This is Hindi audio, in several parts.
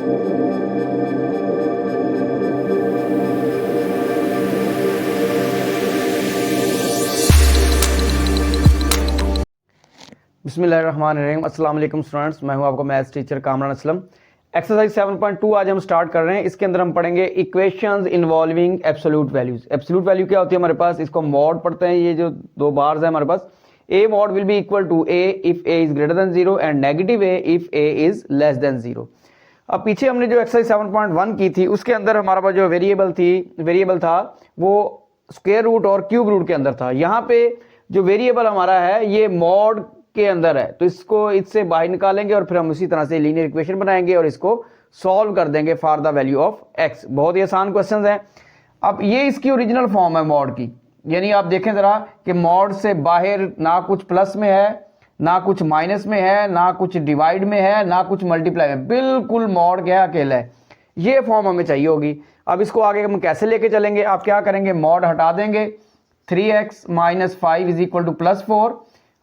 बिस्मिल्लाहिर्रहमानिर्रहीम। अस्सलाम वालेकुम स्टूडेंट्स, मैं हूं आपका maths teacher Kamran Aslam. Exercise 7.2 आज हम स्टार्ट कर रहे हैं। इसके अंदर हम पढ़ेंगे equations involving absolute values. Absolute value क्या होती है हमारे पास, इसको मॉड पढ़ते हैं। ये जो दो बार्स है हमारे पास, a mod will be equal to a if a is greater than 0 and negative a if a is less than 0। अब पीछे हमने जो एक्सरसाइज 7.1 की थी उसके अंदर हमारा पास जो वेरिएबल था वो स्क्वायर रूट और क्यूब रूट के अंदर था। यहाँ पे जो वेरिएबल हमारा है ये मॉड के अंदर है, तो इसको इससे बाहर निकालेंगे और फिर हम उसी तरह से लीनियर इक्वेशन बनाएंगे और इसको सॉल्व कर देंगे for the value of x. बहुत ही आसान क्वेश्चंस हैं। अब ये इसकी ओरिजिनल फॉर्म है मॉड की, यानी आप देखें जरा कि मॉड से बाहर ना कुछ प्लस में है, ना कुछ माइनस में है, ना कुछ डिवाइड में है, ना कुछ मल्टीप्लाई में, बिल्कुल मॉड क्या अकेला है। ये फॉर्म हमें चाहिए होगी। अब इसको आगे हम कैसे लेके चलेंगे, आप क्या करेंगे, मॉड हटा देंगे, 3x minus 5 is equal two plus 4,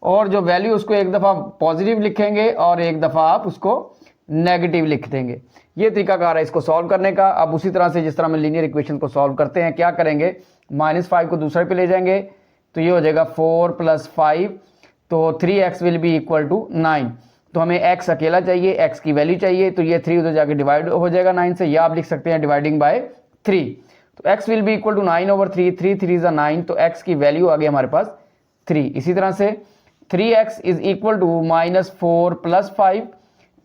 और जो वैल्यू उसको एक दफ़ा पॉजिटिव लिखेंगे और एक दफ़ा आप उसको नेगेटिव लिख देंगे। ये तरीकाकार है इसको सॉल्व करने का। अब उसी तरह से जिस तरह हम लीनियर इक्वेशन को सॉल्व करते हैं, क्या करेंगे, -5 को दूसरे पे ले जाएंगे तो ये हो जाएगा 4 + 5, तो 3x will be equal to 9। तो हमें x अकेला चाहिए, x की वैल्यू चाहिए, तो ये 3 उधर जाके डिवाइड हो जाएगा 9 से, या आप लिख सकते हैं डिवाइडिंग बाय 3। तो x will be equal to 9/3, 3 3 = 9, तो x की वैल्यू आ गई हमारे पास 3। इसी तरह से 3x is equal to -4 + 5,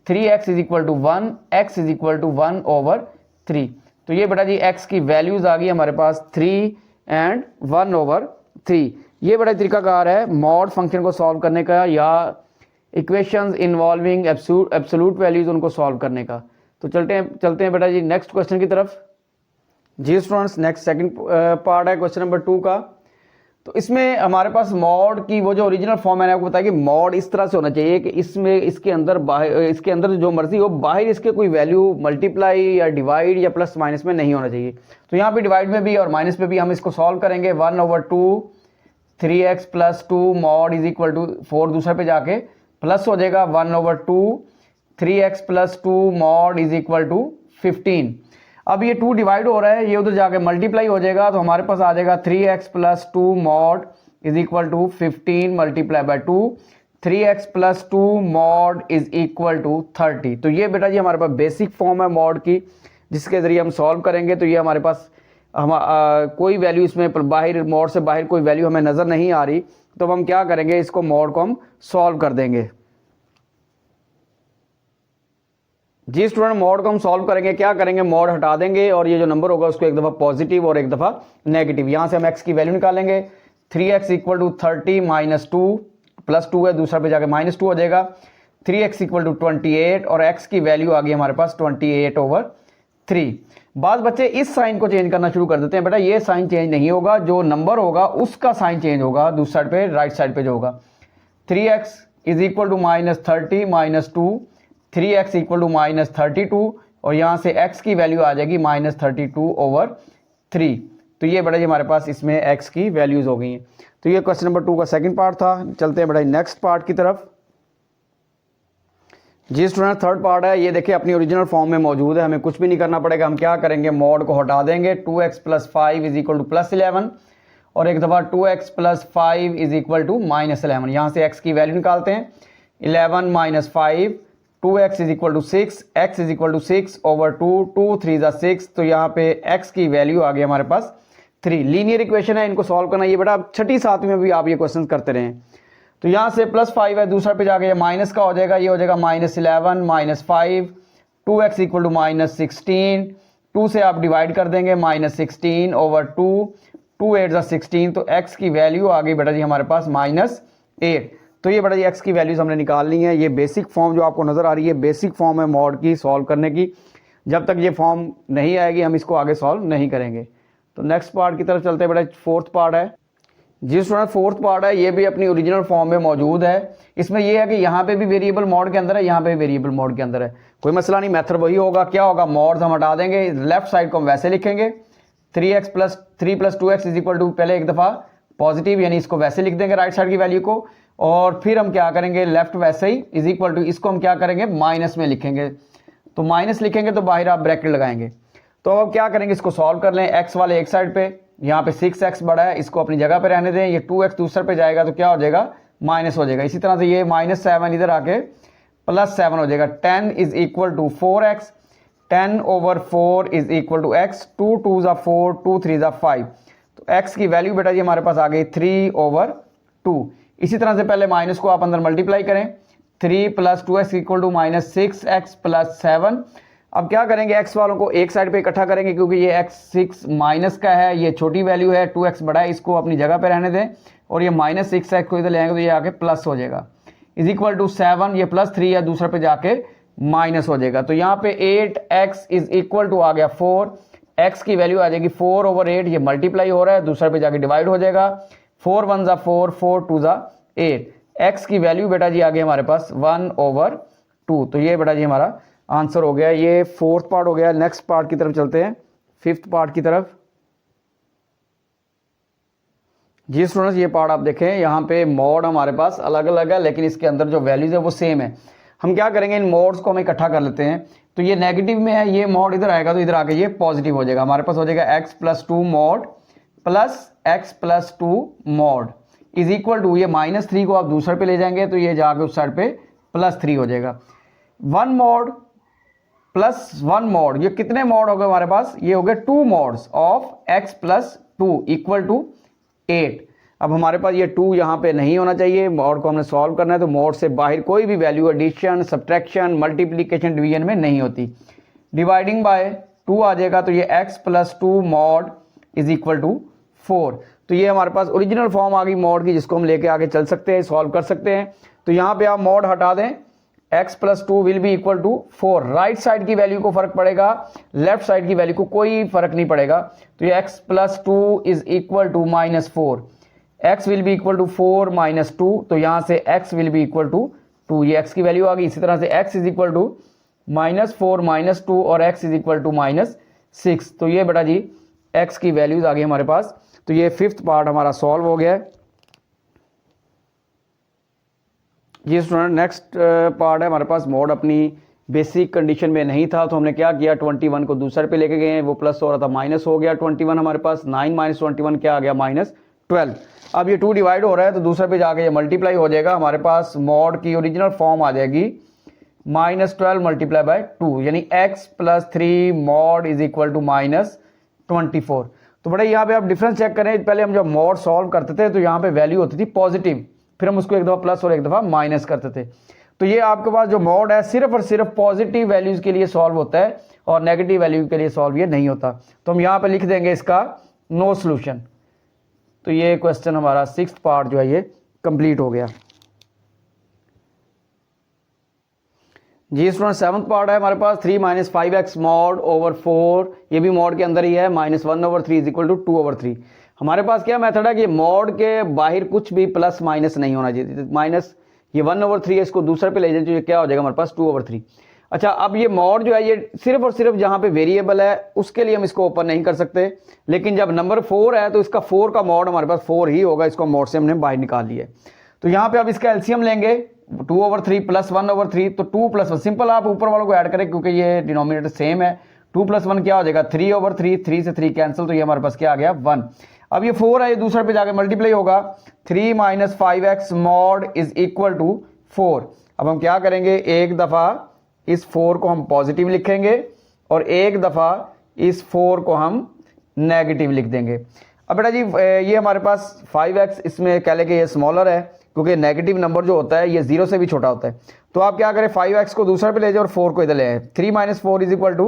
3x is equal to 1, x is equal to 1/3। तो ये बेटा जी x की वैल्यूज आ गई हमारे पास 3 एंड 1/3। ये बड़ा तरीकाकार है मॉड फंक्शन को सॉल्व करने का, या इक्वेशंस इन्वॉल्विंग एब्सोल्यूट वैल्यूज उनको सॉल्व करने का। तो चलते हैं बेटा जी नेक्स्ट क्वेश्चन की तरफ। जी स्टूडेंट्स, नेक्स्ट सेकंड पार्ट है क्वेश्चन नंबर 2 का। तो इसमें हमारे पास मॉड की वो जो ओरिजिनल फॉर्म मैंने आपको बताया कि मॉड इस तरह से होना चाहिए कि इसमें इसके अंदर जो मर्जी हो, बाहर इसके कोई वैल्यू मल्टीप्लाई या डिवाइड या प्लस माइनस में नहीं होना चाहिए। तो यहाँ पे डिवाइड में भी और माइनस में भी हम इसको सॉल्व करेंगे। 1/2 3x + 2 mod is equal to 4 दूसरे पे जाके प्लस हो जाएगा 1/2 3x + 2 mod is equal to 15। अब ये 2 डिवाइड हो रहा है, ये उधर जाके मल्टीप्लाई हो जाएगा, तो हमारे पास आ जाएगा 3x + 2 mod is equal to 15 × 2, 3x + 2 mod is equal to 30। तो ये बेटा जी हमारे पास बेसिक फॉर्म है मॉड की, जिसके जरिए हम सॉल्व करेंगे। तो ये हमारे पास कोई वैल्यू इसमें बाहर, मॉड से बाहर कोई वैल्यू हमें नज़र नहीं आ रही, तो हम क्या करेंगे, इसको मॉड को हम सॉल्व कर देंगे। जी स्टूडेंट, मॉड को हम सॉल्व करेंगे, क्या करेंगे, मॉड हटा देंगे और ये जो नंबर होगा उसको एक दफ़ा पॉजिटिव और एक दफ़ा नेगेटिव। यहाँ से हम x की वैल्यू निकालेंगे। 3x इक्वल टू 30 - 2 + 2 है, दूसरा पे जाके -2 हो जाएगा। 3x इक्वल टू 28 और x की वैल्यू आ गई हमारे पास 28/3। बाद बच्चे इस साइन को चेंज करना शुरू कर देते हैं। बेटा ये साइन चेंज नहीं होगा, जो नंबर होगा उसका साइन चेंज होगा दूसरी साइड पे, राइट साइड पे जो होगा। 3x is equal to -30 - 2, 3x equal to -32, और यहाँ से x की वैल्यू आ जाएगी -32/3। तो ये बेटा जी हमारे पास इसमें x की वैल्यूज हो गई हैं। तो ये क्वेश्चन नंबर 2 का सेकंड पार्ट था। चलते हैं बेटा नेक्स्ट पार्ट की तरफ। जी स्टूडेंट, थर्ड पार्ट है। ये देखिए अपनी ओरिजिनल फॉर्म में मौजूद है, हमें कुछ भी नहीं करना पड़ेगा। हम क्या करेंगे, मॉड को हटा देंगे। 2x + 5 इज इक्वल टू +11, और एक दफ़ा 2x + 5 इज इक्वल टू -11। यहाँ से x की वैल्यू निकालते हैं। 11 - 5, 2x is equal to 6, x is equal to 6/2, 2 3 = 6। तो यहाँ पे x की वैल्यू आ गई हमारे पास 3। लीनियर इक्वेशन है, इनको सॉल्व करना। ये बेटा 6ठी 7वीं में भी आप ये क्वेश्चन करते रहें। तो यहाँ से +5 है, दूसरा पे जाके ये माइनस का हो जाएगा, ये हो जाएगा -11 - 5, 2x इक्वल टू -16, 2 से आप डिवाइड कर देंगे, -16/2, 2 8 = 16। तो x की वैल्यू आ गई बेटा जी हमारे पास -8। तो ये बेटा जी x की वैल्यूज हमने निकालनी है। ये बेसिक फॉर्म जो आपको नज़र आ रही है, बेसिक फॉर्म है मॉड की सॉल्व करने की। जब तक ये फॉर्म नहीं आएगी हम इसको आगे सॉल्व नहीं करेंगे। तो नेक्स्ट पार्ट की तरफ चलते हैं बेटा, फोर्थ पार्ट है। जी स्टूडेंट, फोर्थ पार्ट है, ये भी अपनी ओरिजिनल फॉर्म में मौजूद है। इसमें यह है कि यहाँ पे भी वेरिएबल मॉड के अंदर है, यहाँ पे वेरिएबल मॉड के अंदर है, कोई मसला नहीं। मेथड वही होगा, क्या होगा, मॉड हम हटा देंगे, लेफ्ट साइड को हम वैसे लिखेंगे। 3x + 3 + 2x is equal to, पहले एक दफ़ा पॉजिटिव, यानी इसको वैसे लिख देंगे राइट साइड की वैल्यू को, और फिर हम क्या करेंगे, लेफ्ट वैसे ही इज इक्वल टू, इसको हम क्या करेंगे, माइनस में लिखेंगे। तो माइनस लिखेंगे तो बाहर आप ब्रैकेट लगाएंगे। तो अब क्या करेंगे, इसको सॉल्व कर लें। एक्स वाले एक साइड पे, यहाँ पे 6x बड़ा है, इसको अपनी जगह पे रहने दें। ये 2x दूसरे पे जाएगा तो क्या हो जाएगा, माइनस हो जाएगा। इसी तरह से ये -7 इधर आके +7 हो जाएगा। 10 is equal to 4x, 10/4 is equal to x, 2 2 ज़ा 4, 2 3 ज़ा 5। तो x की वैल्यू बेटा जी हमारे पास आ गई 3/2। इसी तरह से पहले माइनस को आप अंदर मल्टीप्लाई करें, 3 + 2x इक्वल टू -6x + 7। अब क्या करेंगे, x वालों को एक साइड पे इकट्ठा करेंगे क्योंकि ये x 6 माइनस का है, ये छोटी वैल्यू है, 2x बड़ा है, इसको अपनी जगह पे रहने दें। और ये -6x को इधर ले आएंगे तो ये आके प्लस हो जाएगा, इज इक्वल टू 7, ये +3 या दूसरे पे जाके माइनस हो जाएगा। तो यहाँ पे 8x इज इक्वल टू आ गया 4, x की वैल्यू आ जाएगी 4/8, ये मल्टीप्लाई हो रहा है, दूसरे पे जाके डिवाइड हो जाएगा। 4 1 ज़ा 4, 4 2 ज़ा 8, x की वैल्यू बेटा जी आ गई हमारे पास 1/2। तो ये बेटा जी हमारा आंसर हो गया। ये फोर्थ पार्ट हो गया। नेक्स्ट पार्ट की तरफ चलते हैं, फिफ्थ पार्ट की तरफ। जी स्टूडेंट्स, ये पार्ट आप देखें, यहाँ पे मॉड हमारे पास अलग अलग है लेकिन इसके अंदर जो वैल्यूज है वो सेम है। हम क्या करेंगे, इन मॉड्स को हम इकट्ठा कर लेते हैं। तो ये नेगेटिव में है, ये मॉड इधर आएगा तो इधर आके ये पॉजिटिव हो जाएगा। हमारे पास हो जाएगा x + 2 mod plus x + 2 mod is equal to, ये -3 को आप दूसरे पे ले जाएंगे तो ये जाके उस साइड पे +3 हो जाएगा। 1 मॉड प्लस 1 मॉड, ये कितने मॉड हो गए हमारे पास, ये हो गए 2 mods of x + 2 equal to 8। अब हमारे पास ये 2 यहाँ पे नहीं होना चाहिए, मॉड को हमने सॉल्व करना है। तो मॉड से बाहर कोई भी value addition, subtraction, multiplication, division में नहीं होती। डिवाइडिंग बाय 2 आ जाएगा तो ये x + 2 mod is equal to 4। तो ये हमारे पास ओरिजिनल फॉर्म आ गई मॉड की, जिसको हम लेके आगे चल सकते हैं, सॉल्व कर सकते हैं। तो यहाँ पे आप मॉड हटा दें, x + 2 will be equal to 4। Right side की वैल्यू को फर्क पड़ेगा, लेफ्ट साइड की वैल्यू को कोई फर्क नहीं पड़ेगा। तो ये x + 2 is equal to -4, x will be equal to 4 - 2। तो यहाँ से x will be equal to 2, ये x की वैल्यू आ गई। इसी तरह से x इज इक्वल टू -4 - 2 और x इज इक्वल टू -6। तो ये बेटा जी x की वैल्यूज आ गई हमारे पास। तो ये फिफ्थ पार्ट हमारा सॉल्व हो गया है। जी स्टूडेंट, नेक्स्ट पार्ट है हमारे पास। मॉड अपनी बेसिक कंडीशन में नहीं था तो हमने क्या किया, 21 को दूसरे पे लेके गए, वो प्लस हो रहा था माइनस हो गया 21 हमारे पास। 9 - 21 क्या आ गया, -12। अब ये 2 डिवाइड हो रहा है तो दूसरे पे जाके ये मल्टीप्लाई हो जाएगा। हमारे पास मॉड की ओरिजिनल फॉर्म आ जाएगी -12 × 2, यानी x + 3 mod is equal to -24। तो बड़े यहाँ पे आप डिफरेंस चेक करें, पहले हम जब मॉड सॉल्व करते थे तो यहाँ पे वैल्यू होती थी पॉजिटिव, फिर हम उसको एक दफ़ा प्लस और एक दफ़ा माइनस करते थे। तो ये आपके पास जो मॉड है सिर्फ और सिर्फ पॉजिटिव वैल्यूज़ के लिए सॉल्व होता है और नेगेटिव वैल्यू के लिए सॉल्व ये नहीं होता। तो हम यहाँ पे लिख देंगे इसका नो सॉल्यूशन। तो ये क्वेश्चन हमारा सिक्स्थ पार्ट जो है ये कंप्लीट हो गया। जी स्टूडेंट, सेवंथ पार्ट है हमारे पास। 3 - 5x मॉड ओवर 4, ये भी मॉड के अंदर ही है। -1/3 इज इक्वल टू 2/3। हमारे पास क्या मेथड है कि मॉड के बाहर कुछ भी प्लस माइनस नहीं होना चाहिए। माइनस ये 1/3 है, इसको दूसरे पे ले जाए तो ये क्या हो जाएगा हमारे पास 2/3। अच्छा, अब ये मॉड जो है ये सिर्फ और सिर्फ जहाँ पे वेरिएबल है उसके लिए हम इसको ओपन नहीं कर सकते, लेकिन जब नंबर 4 है तो इसका 4 का मॉड हमारे पास 4 ही होगा। इसको मॉड से हमने बाहर निकाल लिया। तो यहाँ पे अब इसका एलसीएम लेंगे 2/3 + 1/3, तो 2 + 1 सिंपल आप ऊपर वालों को ऐड करें क्योंकि ये डिनोमिनेटर सेम है। 2 + 1 क्या हो जाएगा 3/3, 3 से 3 कैंसिल, तो ये हमारे पास क्या आ गया 1। अब ये 4 है, ये दूसरे पे जाके मल्टीप्लाई होगा। 3 - 5x mod is equal to 4। अब हम क्या करेंगे, एक दफ़ा इस 4 को हम पॉजिटिव लिखेंगे और एक दफ़ा इस 4 को हम नेगेटिव लिख देंगे। अब बेटा जी ये हमारे पास 5x, इसमें कह लें कि ये स्मॉलर है क्योंकि नेगेटिव नंबर जो होता है ये 0 से भी छोटा होता है। तो आप क्या करें, 5x को दूसरे पे ले जाओ और 4 को इधर ले आए। 3 - 4 इज इक्वल टू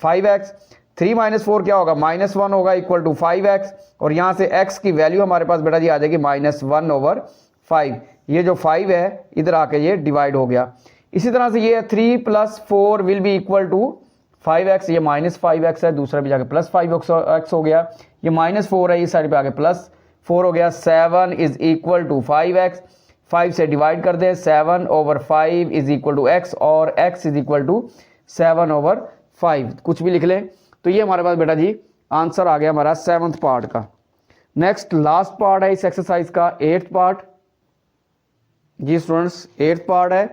5x। 3 - 4 क्या होगा, -1 होगा इक्वल टू 5x। और यहाँ से x की वैल्यू हमारे पास बेटा जी आ जाएगी -1/5। ये जो 5 है इधर आके ये डिवाइड हो गया। इसी तरह से ये 3 + 4 will be equal to 5x। ये -5x है, दूसरा भी जाके +5x हो गया। ये -4 है, इस साइड पे आके +4 हो गया। 7 इज इक्वल टू 5x। 5 से डिवाइड कर दें, 7/5 इज इक्वल टू x और x इज इक्वल टू 7/5, कुछ भी लिख लें। तो ये हमारे पास बेटा जी आंसर आ गया हमारा 7th पार्ट का। नेक्स्ट लास्ट पार्ट है इस एक्सरसाइज का 8th पार्ट। जी स्टूडेंट्स, 8th पार्ट है।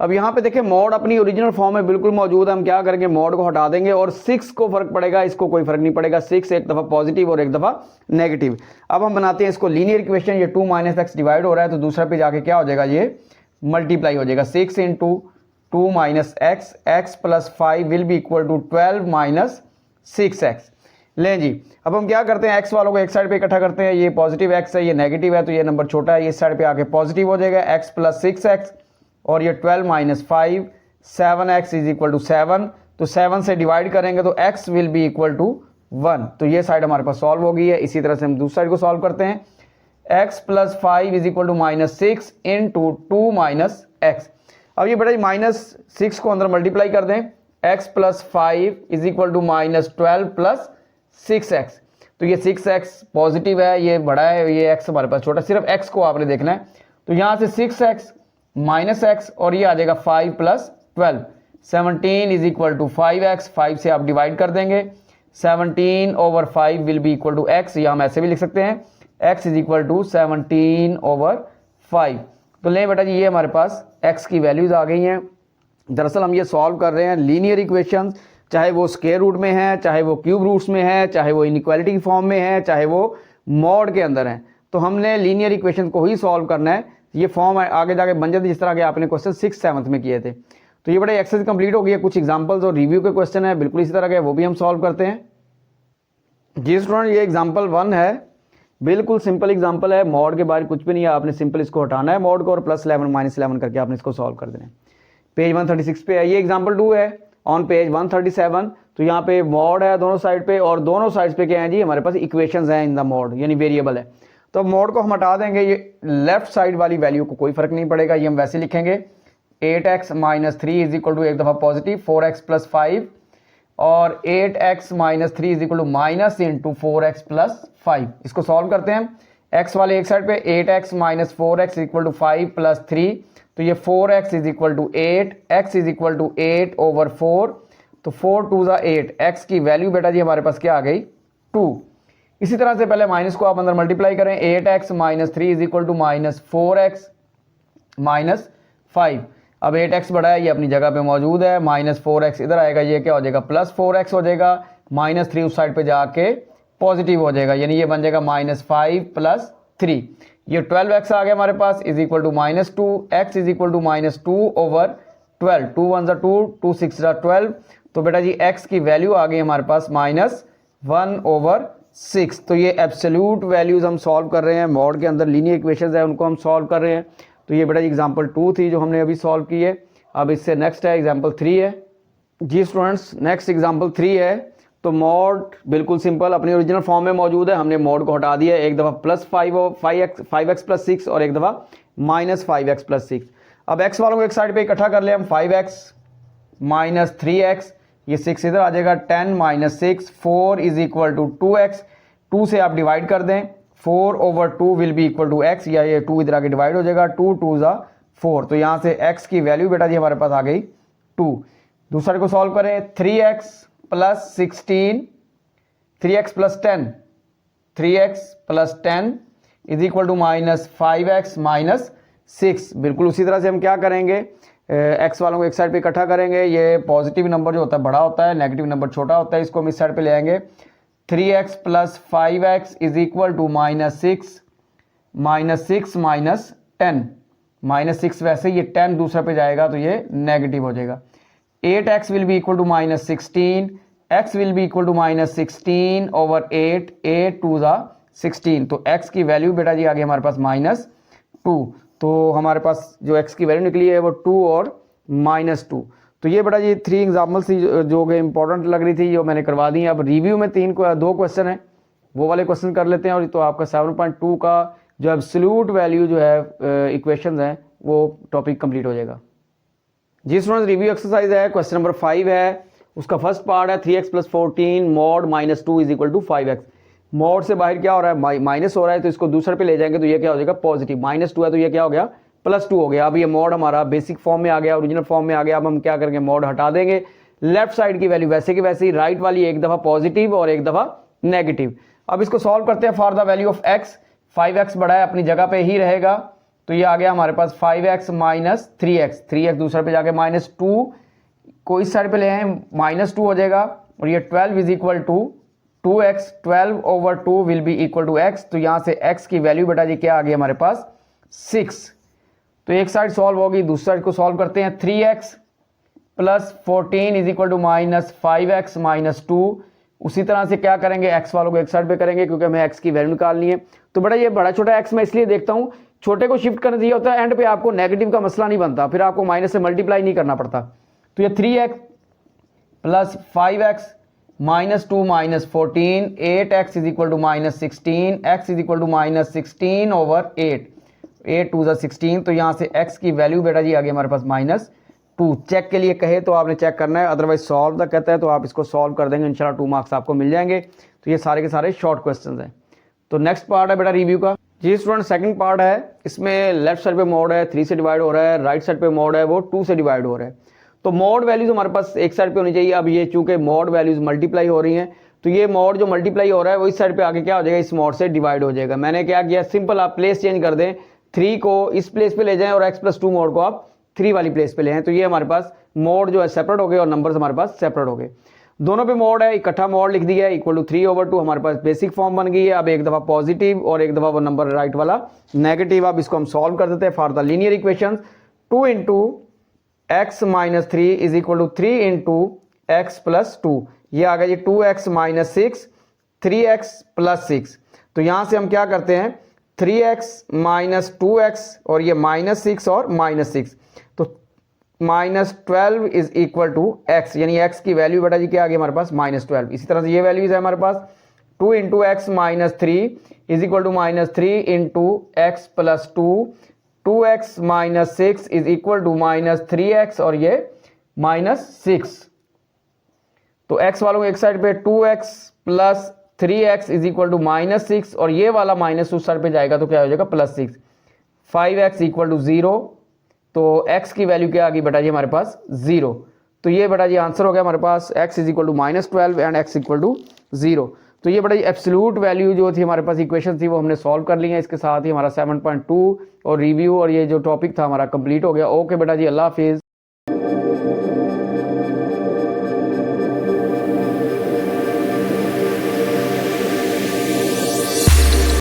अब यहाँ पे देखिए मॉड अपनी ओरिजिनल फॉर्म में बिल्कुल मौजूद है, हम क्या करेंगे मॉड को हटा देंगे और 6 को फर्क पड़ेगा, इसको कोई फर्क नहीं पड़ेगा, 6 एक दफ़ा पॉजिटिव और एक दफ़ा नेगेटिव। अब हम बनाते हैं इसको लीनियर इक्वेशन, ये 2 - x डिवाइड हो रहा है तो दूसरा पे जाके क्या हो जाएगा, ये मल्टीप्लाई हो जाएगा, 6 × 2 - x, x + 5 will be equal to 12 - 6x। लें जी, अब हम क्या करते हैं, x वालों को एक साइड पे इकट्ठा करते हैं, ये पॉजिटिव x है, ये नेगेटिव है, तो ये नंबर छोटा है, ये साइड पे आके पॉजिटिव हो जाएगा, x + 6x और ये 12 - 5 7x = 7, तो 7 से डिवाइड करेंगे तो x will be equal to 1, तो ये साइड हमारे पास सॉल्व हो गई है। इसी तरह से हम दूसरी साइड को सॉल्व करते हैं, x + 5 = -6 × 2 - x। अब ये बेटा -6 को अंदर मल्टीप्लाई कर दें, x + 5 = -12 + 6x, तो ये 6x पॉजिटिव है, ये बड़ा है, ये x हमारे पास छोटा, सिर्फ x को आपने देखना है, तो यहाँ से 6x - x और ये आ जाएगा 5 + 12, 17 = 5x, 5 से आप डिवाइड कर देंगे, 17/5 will be equal to x, या हम ऐसे भी लिख सकते हैं x = 17/5। तो लें बेटा जी, ये हमारे पास x की वैल्यूज़ आ गई हैं। दरअसल हम ये सॉल्व कर रहे हैं लीनियर इक्वेशंस, चाहे वो स्क्वायर रूट में है, चाहे वो क्यूब रूट्स में है, चाहे वो इनइक्वालिटी की फॉर्म में है, चाहे वो मॉड के अंदर है, तो हमने लीनियर इक्वेशन को ही सॉल्व करना है। ये फॉर्म आगे जाके बन जाती जिस तरह के आपने क्वेश्चन 6th 7th में किए थे। तो ये बड़े एक्सरसाइज कंप्लीट हो गई है, कुछ एग्जांपल्स और रिव्यू के क्वेश्चन है बिल्कुल इसी तरह के, वो भी हम सॉल्व करते हैं। जी स्टूडेंट, ये एग्जाम्पल 1 है, बिल्कुल सिंपल एग्जाम्पल है, मॉड के बारे कुछ भी नहीं है, आपने सिंपल इसको हटाना है मॉड को और +11 - 11 करके आपने इसको सॉल्व कर देना है। पेज 136 पे है। ये एग्जाम्पल 2 है ऑन पेज 137, तो यहाँ पे मॉड है दोनों साइड पे और दोनों साइड्स पे क्या है जी, हमारे पास इक्वेशंस हैं इन द मॉड, यानी वेरिएबल है। तो अब मॉड को हम हटा देंगे, ये लेफ्ट साइड वाली वैल्यू को कोई फर्क नहीं पड़ेगा, ये हम वैसे लिखेंगे 8x - 3 = एक दफ़ा पॉजिटिव 4x + 5 और 8x - 3 = - 4x + 5। इसको सॉल्व करते हैं, x वाले एक साइड पे 8x - 4x = 5 + 3, तो ये 4x = 8, x = 8/4, तो 4 2 8, x की वैल्यू बेटा जी हमारे पास क्या आ गई 2। इसी तरह से पहले माइनस को आप अंदर मल्टीप्लाई करें, 8x - 3 = -4x - 5। अब 8x बड़ा है, ये अपनी जगह पे मौजूद है, -4x इधर आएगा, ये क्या हो जाएगा +4x हो जाएगा, -3 उस साइड पे जाके पॉजिटिव हो जाएगा, यानी ये बन जाएगा -5 + 3, ये 12x आ गया हमारे पास, = -2, x = -2/12, 2 1 2, 2 6 12, तो बेटा जी x की वैल्यू आ गई हमारे पास -1/6। तो ये एब्सोल्यूट वैल्यूज हम सॉल्व कर रहे हैं, मॉड के अंदर लीनियर इक्वेशंस है उनको हम सॉल्व कर रहे हैं। तो ये बेटा जी एग्जांपल 2 थी जो हमने अभी सॉल्व की है। अब इससे नेक्स्ट है एग्जांपल 3 है। जी स्टूडेंट्स, नेक्स्ट एग्जांपल 3 है। तो मॉड बिल्कुल सिंपल अपनी ओरिजिनल फॉर्म में मौजूद है, हमने मॉड को हटा दिया, एक दफ़ा +5x + 6 और एक दफ़ा -5x + 6। अब x वालों को एक साइड पे इकट्ठा कर ले हम, 5x - 3x, ये 6 इधर आ जाएगा, 10 - 6 4 = 2x, 2 से आप डिवाइड कर दें, 4/2 will be equal to x, या ये 2 इधर आके डिवाइड हो जाएगा, 2 2 4, तो यहाँ से x की वैल्यू बेटा जी हमारे पास आ गई 2। दूसरे को सॉल्व करें, 3x + 16, 3x + 10, 3x + 10 = -5x - 6। बिल्कुल उसी तरह से हम क्या करेंगे, x वालों को एक साइड पे इकट्ठा करेंगे, ये पॉजिटिव नंबर जो होता है बड़ा होता है, नेगेटिव नंबर छोटा होता है, इसको हम इस साइड पे ले आएंगे, 3x + 5x = -6 -10, -6 वैसे ये 10 दूसरा पे जाएगा तो ये नेगेटिव हो जाएगा, 8x will be equal to -16, x will be equal to -16/8, 8 2 16, तो x की वैल्यू बेटा जी आ गई हमारे पास -2, तो हमारे पास जो x की वैल्यू निकली है वो 2 और -2। तो ये बेटा जी 3 एग्जाम्पल्स थी जो कि इंपॉर्टेंट लग रही थी, जो मैंने करवा दी। अब रिव्यू में 2 क्वेश्चन है, वो वाले क्वेश्चन कर लेते हैं, और तो आपका 7.2 का जो एब्सोल्यूट वैल्यू जो है इक्वेशंस हैं वो टॉपिक कंप्लीट हो जाएगा। जी स्टूडेंट्स, रिव्यू एक्सरसाइज है, क्वेश्चन नंबर 5 है, उसका फर्स्ट पार्ट है 3x + 14 mod -2 = 5x। मॉड से बाहर क्या हो रहा है, माइनस हो रहा है, तो इसको दूसरे पे ले जाएंगे तो ये क्या हो जाएगा पॉजिटिव, -2 है तो ये क्या हो गया +2 हो गया। अब ये मॉड हमारा बेसिक फॉर्म में आ गया, ओरिजिनल फॉर्म में आ गया। अब हम क्या करेंगे, मॉड हटा देंगे, लेफ्ट साइड की वैल्यू वैसे की वैसे ही, राइट वाली एक दफ़ा पॉजिटिव और एक दफ़ा नेगेटिव। अब इसको सॉल्व करते हैं for the value of x। 5x बड़ा है, अपनी जगह पे ही रहेगा, तो ये आ गया हमारे पास 5x माइनस 3x दूसरे पे जाके -2 को इस साइड पे ले आए -2 हो जाएगा और ये 12 is equal to 2x 12/2 will be equal to x। तो यहाँ से x की वैल्यू बेटा जी क्या आ गई हमारे पास 6। तो एक साइड सॉल्व होगी, दूसरी साइड को सॉल्व करते हैं। 3x plus 14 is equal to -5x minus 2। उसी तरह से क्या करेंगे, x वालों को एक साइड पे करेंगे क्योंकि हमें x की वैल्यू निकालनी है। तो बेटा ये बड़ा छोटा x मैं इसलिए देखता हूँ, छोटे को शिफ्ट करना चाहिए होता है, एंड पे आपको नेगेटिव का मसला नहीं बनता, फिर आपको माइनस से मल्टीप्लाई नहीं करना पड़ता। तो ये 3x plus 5x minus 2 minus 14, 8x is equal to -16, x is equal to -16/8, 8 2 16। तो यहाँ से x की वैल्यू बेटा जी आ गई हमारे पास -2। चेक के लिए कहे तो आपने चेक करना है, अदरवाइज सॉल्व तक कहता है तो आप इसको सॉल्व कर देंगे, इंशाल्लाह 2 मार्क्स आपको मिल जाएंगे। तो ये सारे के सारे शॉर्ट क्वेश्चन हैं। तो नेक्स्ट पार्ट है बेटा रिव्यू का। जी स्टूडेंट, सेकंड पार्ट है, इसमें लेफ्ट साइड पे मोड है 3 से डिवाइड हो रहा है, राइट साइड पे मोड है वो 2 से डिवाइड हो रहा है। तो मोड वैल्यूज हमारे पास एक साइड पे होनी चाहिए। अब ये चूंकि मोड वैल्यूज मल्टीप्लाई हो रही हैं, तो ये मोड जो मल्टीप्लाई हो रहा है वो इस साइड पे आके क्या हो जाएगा, इस मोड से डिवाइड हो जाएगा। मैंने क्या किया, सिंपल आप प्लेस चेंज कर दें, 3 को इस प्लेस पे ले जाएं और x+2 मोड को आप 3 वाली प्लेस पे ले आए। तो ये हमारे पास मोड जो है सेपरेट हो गए और नंबर्स हमारे पास सेपरेट हो गए। दोनों पे मोड है, इकट्ठा मोड लिख दिया है इक्वल टू 3/2। हमारे पास बेसिक फॉर्म बन गई है। अब एक दफा पॉजिटिव और एक दफा वो नंबर राइट वाला नेगेटिव। अब इसको हम सॉल्व कर देते हैं for the linear equation. 2 × x minus 3 is equal to 3 × x+2। ये आ गया जी 2x माइनस 6, 3x प्लस 6। तो यहां से हम क्या करते हैं, 3x माइनस 2x और ये -6 और -6, तो -12 इज इक्वल टू x, यानी x की वैल्यू बेटा जी क्या आ गई हमारे पास -12। इसी तरह से ये वैल्यूज है हमारे पास 2 × x minus 3 is equal to -3 × x+2, 2x minus 6 is equal to -3x और ये -6। तो x वालों को एक साइड पे 2x plus 3x is equal to -6 और ये वाला माइनस उस साइड पे जाएगा तो क्या हो जाएगा +6। 5x equal to 0। तो x की वैल्यू क्या आ गई बेटा जी हमारे पास 0। तो ये बेटा जी आंसर हो गया हमारे पास, x is equal to -12 and x equal to 0। तो ये बेटा जी एब्सोल्यूट वैल्यू जो थी हमारे पास इक्वेशन थी वो हमने सॉल्व कर ली है। इसके साथ ही हमारा 7.2 और रिव्यू और ये जो टॉपिक था हमारा कंप्लीट हो गया। ओके बेटा जी, अल्लाह हाफिज़।